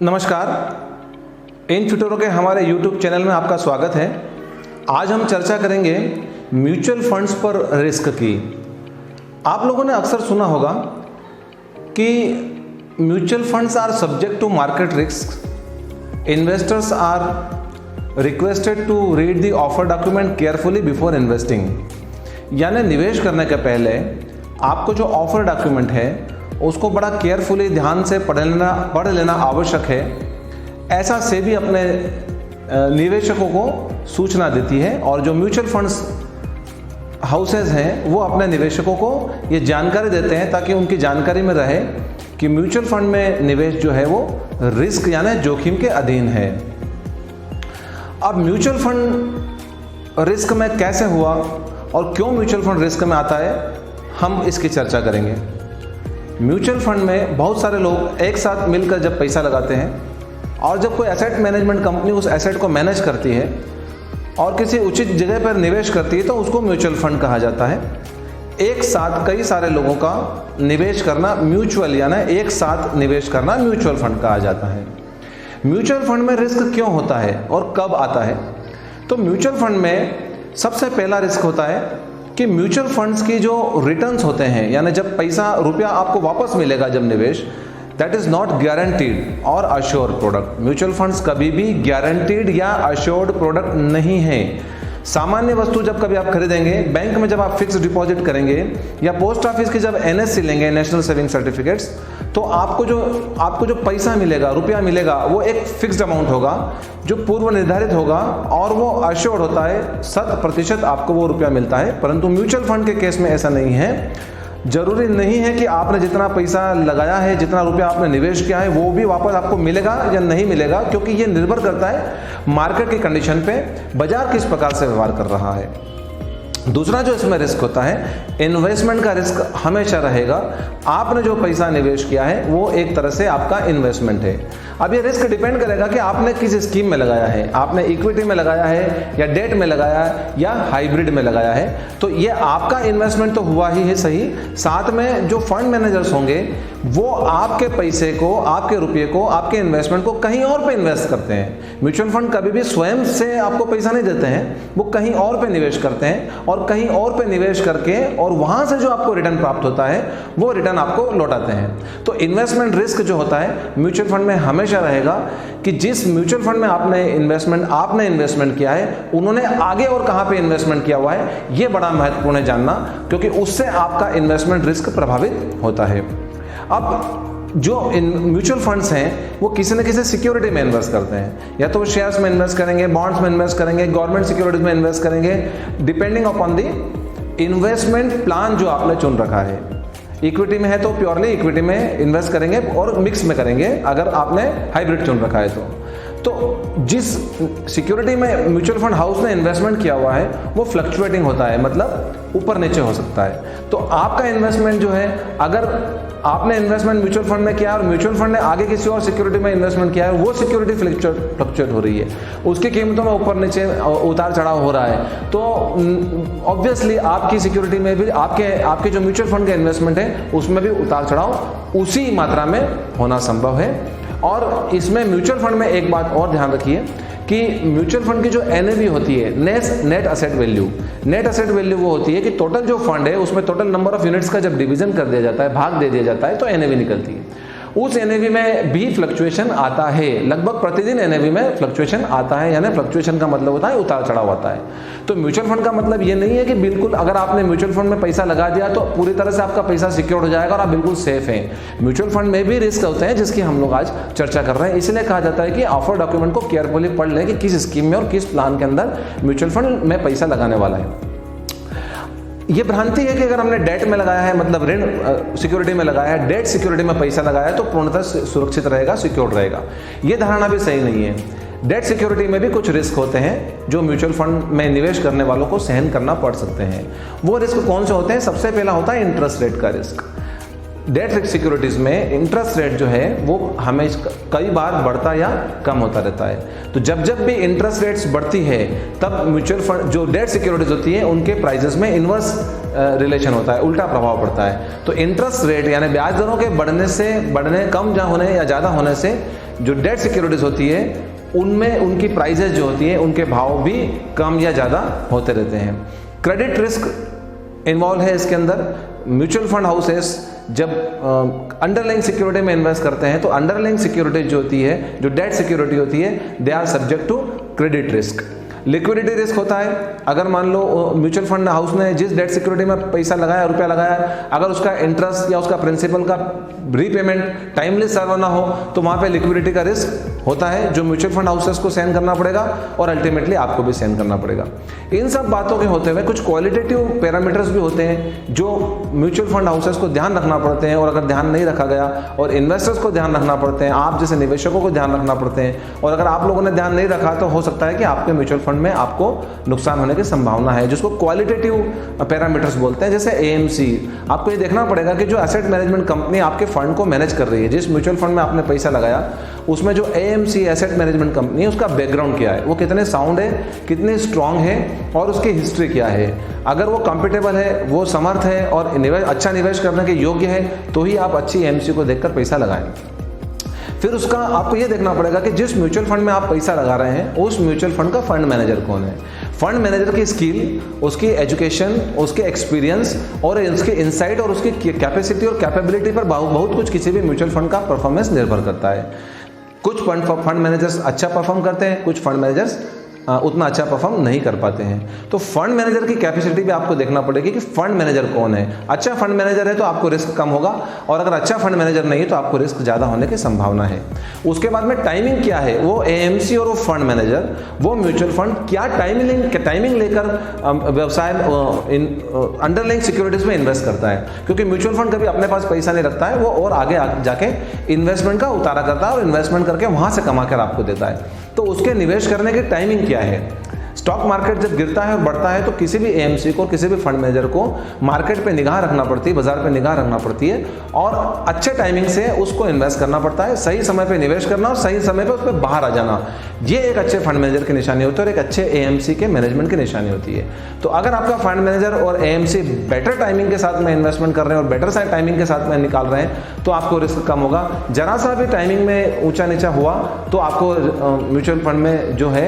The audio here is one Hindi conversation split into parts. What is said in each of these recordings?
नमस्कार, इन ट्यूटोरों के हमारे YouTube चैनल में आपका स्वागत है। आज हम चर्चा करेंगे म्यूचुअल फंड्स पर रिस्क की। आप लोगों ने अक्सर सुना होगा कि mutual funds are subject to market risk. Investors are requested to read the offer document carefully before investing. यानी निवेश करने के पहले आपको जो ऑफर डॉक्यूमेंट है उसको बड़ा केयरफुली ध्यान से पढ़ लेना आवश्यक है। ऐसा सेबी अपने निवेशकों को सूचना देती है और जो म्यूचुअल फंड्स हाउसेज हैं वो अपने निवेशकों को ये जानकारी देते हैं ताकि उनकी जानकारी में रहे कि म्यूचुअल फंड में निवेश जो है वो रिस्क यानी जोखिम के अधीन है। अब म्यूचुअल फंड रिस्क में कैसे हुआ और क्यों म्यूचुअल फंड रिस्क में आता है, हम इसकी चर्चा करेंगे। म्यूचुअल फंड में बहुत सारे लोग एक साथ मिलकर जब पैसा लगाते हैं और जब कोई एसेट मैनेजमेंट कंपनी उस एसेट को मैनेज करती है और किसी उचित जगह पर निवेश करती है तो उसको म्यूचुअल फंड कहा जाता है। एक साथ कई सारे लोगों का निवेश करना म्यूचुअल यानी एक साथ निवेश करना म्यूचुअल फंड कहा जाता है। म्यूचुअल फंड में रिस्क क्यों होता है और कब आता है? तो म्यूचुअल फंड में सबसे पहला रिस्क होता है कि म्यूचुअल फंड्स की जो रिटर्न्स होते हैं यानी जब रुपया आपको वापस मिलेगा जब निवेश, दैट इज नॉट गारंटीड और अश्योर्ड प्रोडक्ट। म्यूचुअल फंड्स कभी भी गारंटीड या अश्योर्ड प्रोडक्ट नहीं है। सामान्य वस्तु जब कभी आप खरीदेंगे, बैंक में जब आप फिक्स डिपॉजिट करेंगे या पोस्ट ऑफिस की जब एनएससी लेंगे, नेशनल सेविंग सर्टिफिकेट्स, तो आपको जो पैसा मिलेगा, रुपया मिलेगा, वो एक फिक्स्ड अमाउंट होगा जो पूर्व निर्धारित होगा और वो अश्योर्ड होता है, 100% आपको वो रुपया मिलता है। परंतु म्यूचुअल फंड के केस में ऐसा नहीं है। जरूरी नहीं है कि आपने जितना पैसा लगाया है, जितना रुपया आपने निवेश किया है, वो भी वापस आपको मिलेगा या नहीं मिलेगा, क्योंकि ये निर्भर करता है मार्केट की कंडीशन पे, बाजार किस प्रकार से व्यवहार कर रहा है। दूसरा जो इसमें रिस्क होता है, इन्वेस्टमेंट का रिस्क हमेशा रहेगा। आपने जो पैसा निवेश किया है वो एक तरह से आपका इन्वेस्टमेंट है। अब ये रिस्क डिपेंड करेगा कि आपने किस स्कीम में लगाया है, आपने इक्विटी में लगाया है या डेट में लगाया है या हाइब्रिड में लगाया है। तो ये आपका इन्वेस्टमेंट तो हुआ ही है सही, साथ में जो फंड मैनेजर्स होंगे वो आपके पैसे को, आपके रुपये को, आपके इन्वेस्टमेंट को कहीं और पे इन्वेस्ट करते हैं। म्यूचुअल फंड कभी भी स्वयं से आपको पैसा नहीं देते हैं, वो कहीं और पे निवेश करते हैं और कहीं और पे निवेश करके और वहां से जो आपको रिटर्न प्राप्त होता है वो रिटर्न आपको लौटाते हैं। तो इन्वेस्टमेंट रिस्क जो होता है म्यूचुअल फंड में हमेशा रहेगा कि जिस म्यूचुअल फंड में आपने इन्वेस्टमेंट किया है, उन्होंने आगे और कहां पे इन्वेस्टमेंट किया हुआ है, ये बड़ा महत्वपूर्ण है जानना, क्योंकि उससे आपका इन्वेस्टमेंट रिस्क प्रभावित होता है। अब जो म्यूचुअल फंड्स हैं वो किसी न किसी सिक्योरिटी में इन्वेस्ट करते हैं, या तो शेयर्स में इन्वेस्ट करेंगे, बॉन्ड्स में इन्वेस्ट करेंगे, गवर्नमेंट सिक्योरिटीज में इन्वेस्ट करेंगे, depending upon the investment plan जो आपने चुन रखा है। इक्विटी में है तो प्योरली इक्विटी में इन्वेस्ट करेंगे और मिक्स में करेंगे, अगर आपने हाइब्रिड चुन रखा है तो जिस सिक्योरिटी में म्यूचुअल फंड हाउस ने इन्वेस्टमेंट किया हुआ है वो फ्लक्चुएटिंग होता है, मतलब ऊपर नीचे हो सकता है। तो आपका इन्वेस्टमेंट जो है, अगर आपने इन्वेस्टमेंट म्यूचुअल फंड में किया और म्यूचुअल फंड ने आगे किसी और सिक्योरिटी में इन्वेस्टमेंट किया है, वो सिक्योरिटी फ्लक्चुएट हो रही है, उसकी कीमतों में ऊपर नीचे उतार चढ़ाव हो रहा है, तो ऑब्वियसली आपकी सिक्योरिटी में भी आपके जो म्यूचुअल फंड का इन्वेस्टमेंट है उसमें भी उतार चढ़ाव उसी मात्रा में होना संभव है। और इसमें म्यूचुअल फंड में एक बात और ध्यान रखिए कि म्यूचुअल फंड की जो एनएवी होती है, नेट असेट वैल्यू वो होती है कि टोटल जो फंड है उसमें टोटल नंबर ऑफ यूनिट्स का जब डिवीजन कर दिया जाता है, भाग दे दिया जाता है, तो एनएवी निकलती है। उस एनएवी में भी फ्लक्चुएशन आता है, लगभग प्रतिदिन एनएवी में फ्लक्चुएशन आता है, यानी फ्लक्चुएशन का मतलब होता है उतार चढ़ाव आता है। तो म्यूचुअल फंड का मतलब ये नहीं है कि बिल्कुल अगर आपने म्यूचुअल फंड में पैसा लगा दिया तो पूरी तरह से आपका पैसा सिक्योर हो जाएगा और आप बिल्कुल सेफ हैं। म्यूचुअल फंड में भी रिस्क होते हैं जिसकी हम लोग आज चर्चा कर रहे हैं। इसलिए कहा जाता है कि ऑफर डॉक्यूमेंट को केयरफुली पढ़ लें कि किस स्कीम में और किस प्लान के अंदर म्यूचुअल फंड में पैसा लगाने वाला है। ये भ्रांति है कि अगर हमने डेट में लगाया है, मतलब ऋण सिक्योरिटी में लगाया है, डेट सिक्योरिटी में पैसा लगाया है तो पूर्णतः सुरक्षित रहेगा, सिक्योर रहेगा। ये धारणा भी सही नहीं है। डेट सिक्योरिटी में भी कुछ रिस्क होते हैं जो म्यूचुअल फंड में निवेश करने वालों को सहन करना पड़ सकते हैं। वो रिस्क कौन से होते हैं? सबसे पहला होता है इंटरेस्ट रेट का रिस्क। डेट सिक्योरिटीज में इंटरेस्ट रेट जो है वो हमेशा कई बार बढ़ता या कम होता रहता है। तो जब भी इंटरेस्ट रेट्स बढ़ती है तब म्यूचुअल फंड जो डेट सिक्योरिटीज होती है उनके प्राइजेस में इन्वर्स रिलेशन होता है, उल्टा प्रभाव पड़ता है। तो इंटरेस्ट रेट यानी ब्याज दरों के बढ़ने कम होने या ज़्यादा होने से जो डेट सिक्योरिटीज होती है उनमें उनकी प्राइजेज जो होती है उनके भाव भी कम या ज़्यादा होते रहते हैं। क्रेडिट रिस्क इन्वॉल्व है इसके अंदर। म्यूचुअल फंड हाउसेस जब अंडरलाइंग सिक्योरिटी में इन्वेस्ट करते हैं तो अंडरलाइंग सिक्योरिटी जो होती है, जो डेट सिक्योरिटी होती है, they are subject to credit risk. Liquidity risk होता है। अगर मान लो म्यूचुअल फंड हाउस ने जिस डेट सिक्योरिटी में पैसा लगाया, रुपया लगाया, अगर उसका इंटरेस्ट या उसका प्रिंसिपल का रीपेमेंट टाइमली सर्व ना हो तो वहाँ पे लिक्विडिटी का रिस्क होता है जो म्यूचुअल फंड हाउसेस को सहन करना पड़ेगा और अल्टीमेटली आपको भी सहन करना पड़ेगा। इन सब बातों के होते हुए कुछ क्वालिटेटिव पैरामीटर्स भी होते हैं जो म्यूचुअल फंड हाउसेस को ध्यान रखना पड़ते हैं, और अगर ध्यान नहीं रखा गया और इन्वेस्टर्स को ध्यान रखना पड़ते हैं, आप जैसे निवेशकों को ध्यान रखना पड़ते हैं, और अगर आप लोगों ने ध्यान नहीं रखा तो हो सकता है कि आपके म्यूचुअल फंड में आपको नुकसान होने की संभावना है, जिसको क्वालिटेटिव पैरामीटर्स बोलते हैं। जैसे एएमसी, आपको ये देखना पड़ेगा कि जो एसेट मैनेजमेंट कंपनी आपके फंड को मैनेज कर रही है, जिस म्यूचुअल फंड में आपने पैसा लगाया, उसमें जो एएमसी एसेट मैनेजमेंट कंपनी है उसका बैकग्राउंड क्या है, वो कितने साउंड है, कितने स्ट्रांग है और उसकी हिस्ट्री क्या है। अगर वो कंफर्टेबल है, वो समर्थ है और अच्छा निवेश करने के योग्य है तो ही आप अच्छी एएमसी को देखकर पैसा लगाएं। फिर उसका आपको ये देखना पड़ेगा कि जिस म्यूचुअल फंड में आप पैसा लगा रहे हैं उस म्यूचुअल फंड का फंड मैनेजर कौन है। फंड मैनेजर की स्किल, उसकी एजुकेशन, उसके एक्सपीरियंस और उसके इनसाइट और उसकी कैपेसिटी और कैपेबिलिटी पर बहुत कुछ किसी भी म्यूचुअल फंड का परफॉर्मेंस निर्भर करता है। कुछ फंड मैनेजर्स अच्छा परफॉर्म करते हैं, कुछ फंड मैनेजर्स उतना अच्छा परफॉर्म नहीं कर पाते हैं। तो फंड मैनेजर की कैपेसिटी भी आपको देखना पड़ेगी कि फंड मैनेजर कौन है। अच्छा फंड मैनेजर है तो आपको रिस्क कम होगा, और अगर अच्छा फंड मैनेजर नहीं है तो आपको रिस्क ज़्यादा होने की संभावना है। उसके बाद में टाइमिंग क्या है, वो एएमसी और वो फंड मैनेजर, वो म्यूचुअल फंड क्या टाइमिंग लेकर व्यवसाय अंडरलाइंग सिक्योरिटीज में इन्वेस्ट करता है, क्योंकि म्यूचुअल फंड कभी अपने पास पैसा नहीं रखता है, वो और आगे जाके इन्वेस्टमेंट का उतारा करता है और इन्वेस्टमेंट करके वहाँ से कमा कर आपको देता है। तो उसके निवेश करने की टाइमिंग क्या है। स्टॉक मार्केट जब गिरता है और बढ़ता है तो किसी भी एएमसी को, किसी भी फंड मैनेजर को मार्केट पे निगाह रखना पड़ती है, बाजार पे निगाह रखना पड़ती है और अच्छे टाइमिंग से उसको इन्वेस्ट करना पड़ता है, सही समय पे निवेश करना और सही समय पे उस पर बाहर आ जाना। ये एक अच्छे फंड मैनेजर की निशानी होती है और एक अच्छे एएमसी के मैनेजमेंट की निशानी होती है। तो अगर आपका फंड मैनेजर और एएमसी बेटर टाइमिंग के साथ में इन्वेस्टमेंट कर रहे हैं और बेटर साइड टाइमिंग के साथ में निकाल रहे हैं तो आपको रिस्क कम होगा। जरा सा भी टाइमिंग में ऊंचा नीचा हुआ तो आपको म्यूचुअल फंड में जो है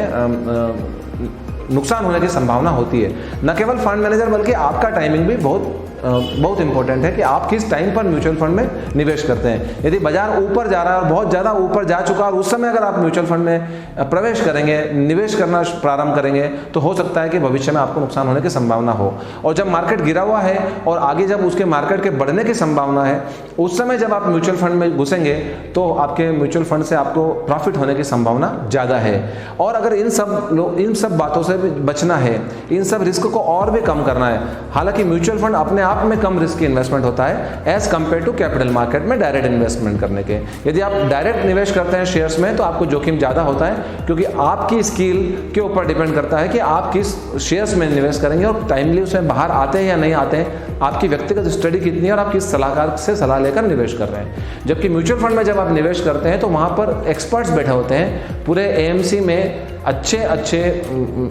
नुकसान होने की संभावना होती है। न केवल फंड मैनेजर बल्कि आपका टाइमिंग भी बहुत इंपॉर्टेंट है कि आप किस टाइम पर म्यूचुअल फंड में निवेश करते हैं। यदि बाजार ऊपर जा रहा है और बहुत ज़्यादा ऊपर जा चुका और उस समय अगर आप म्यूचुअल फंड में प्रवेश करेंगे, निवेश करना प्रारंभ करेंगे तो हो सकता है कि भविष्य में आपको नुकसान होने की संभावना हो। और जब मार्केट गिरा हुआ है और आगे जब उसके मार्केट के बढ़ने की संभावना है, उस समय जब आप म्यूचुअल फंड में घुसेंगे तो आपके म्यूचुअल फंड से आपको प्रॉफिट होने की संभावना ज़्यादा है। और अगर इन सब बातों से बचना है, इन सब रिस्क को और भी कम करना है, हालांकि म्यूचुअल फंड अपने आप में कम रिस्क इन्वेस्टमेंट होता है as compare to capital market में डायरेक्ट इन्वेस्टमेंट करने के। यदि आप डायरेक्ट निवेश करते हैं शेयर्स में तो आपको जोखिम ज़्यादा होता है, क्योंकि आपकी स्किल के ऊपर डिपेंड करता है कि आप किस शेयर्स में निवेश करेंगे और टाइमली उसमें बाहर आते हैं या नहीं आते हैं, आपकी व्यक्तिगत स्टडी कितनी है और आप किस सलाहकार से सलाह लेकर निवेश कर रहे हैं। जबकि म्यूचुअल फंड में जब आप निवेश करते हैं तो वहाँ पर एक्सपर्ट्स बैठे होते हैं, पूरे एएमसी में अच्छे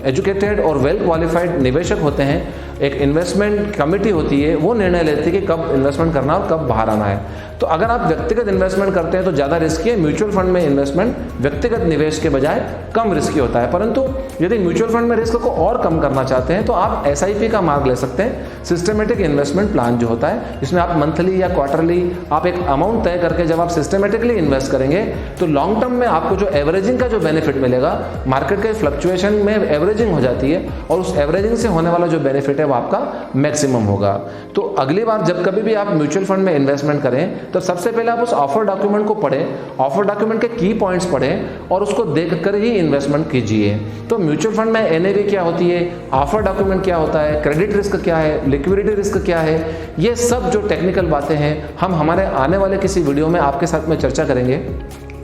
एजुकेटेड और वेल क्वालिफाइड निवेशक होते हैं। एक इन्वेस्टमेंट कमेटी होती है, वो निर्णय लेती है कि कब इन्वेस्टमेंट करना और कब बाहर आना है। तो अगर आप व्यक्तिगत इन्वेस्टमेंट करते हैं तो ज़्यादा रिस्की है। म्यूचुअल फंड में इन्वेस्टमेंट व्यक्तिगत निवेश के बजाय कम रिस्की होता है। परंतु यदि म्यूचुअल फंड में रिस्क को और कम करना चाहते हैं तो आप एसआईपी का मार्ग ले सकते हैं, सिस्टमेटिक इन्वेस्टमेंट प्लान जो होता है, जिसमें आप मंथली या क्वार्टरली आप एक अमाउंट तय करके जब आप सिस्टमेटिकली इन्वेस्ट करेंगे तो लॉन्ग टर्म में आपको जो एवरेजिंग का जो बेनिफिट मिलेगा, मार्केट के फ्लक्चुएशन में एवरेजिंग हो जाती है और उस एवरेजिंग से होने वाला जो बेनिफिट है वो आपका मैक्सिमम होगा। तो अगली बार जब कभी भी आप म्यूचुअल फंड में इन्वेस्टमेंट करें तो सबसे पहले आप उस ऑफर डॉक्यूमेंट को पढ़ें, ऑफर डॉक्यूमेंट के की पॉइंट्स पढ़ें और उसको देखकर ही इन्वेस्टमेंट कीजिए। तो म्यूचुअल फंड में एनएवी क्या होती है, ऑफर डॉक्यूमेंट क्या होता है, क्रेडिट रिस्क क्या है, लिक्विडिटी रिस्क क्या है, ये सब जो टेक्निकल बातें हैं हम हमारे आने वाले किसी वीडियो में आपके साथ में चर्चा करेंगे।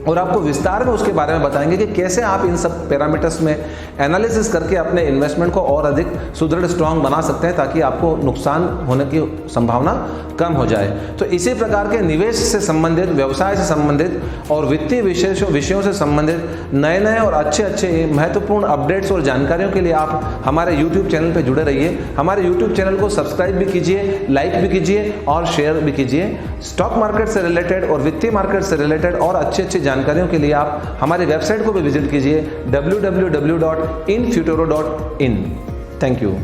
और आपको विस्तार में उसके बारे में बताएंगे कि कैसे आप इन सब पैरामीटर्स में एनालिसिस करके अपने इन्वेस्टमेंट को और अधिक सुदृढ़ स्ट्रांग बना सकते हैं, ताकि आपको नुकसान होने की संभावना कम हो जाए। तो इसी प्रकार के निवेश से संबंधित, व्यवसाय से संबंधित और वित्तीय विषयों से संबंधित नए नए और अच्छे महत्वपूर्ण अपडेट्स और जानकारियों के लिए आप हमारे YouTube चैनल पर जुड़े रहिए। हमारे YouTube चैनल को सब्सक्राइब भी कीजिए, लाइक भी कीजिए और शेयर भी कीजिए। स्टॉक मार्केट से रिलेटेड और वित्तीय मार्केट से रिलेटेड और अच्छी जानकारियों के लिए आप हमारी वेबसाइट को भी विजिट कीजिए www.infuturo.in। Thank you.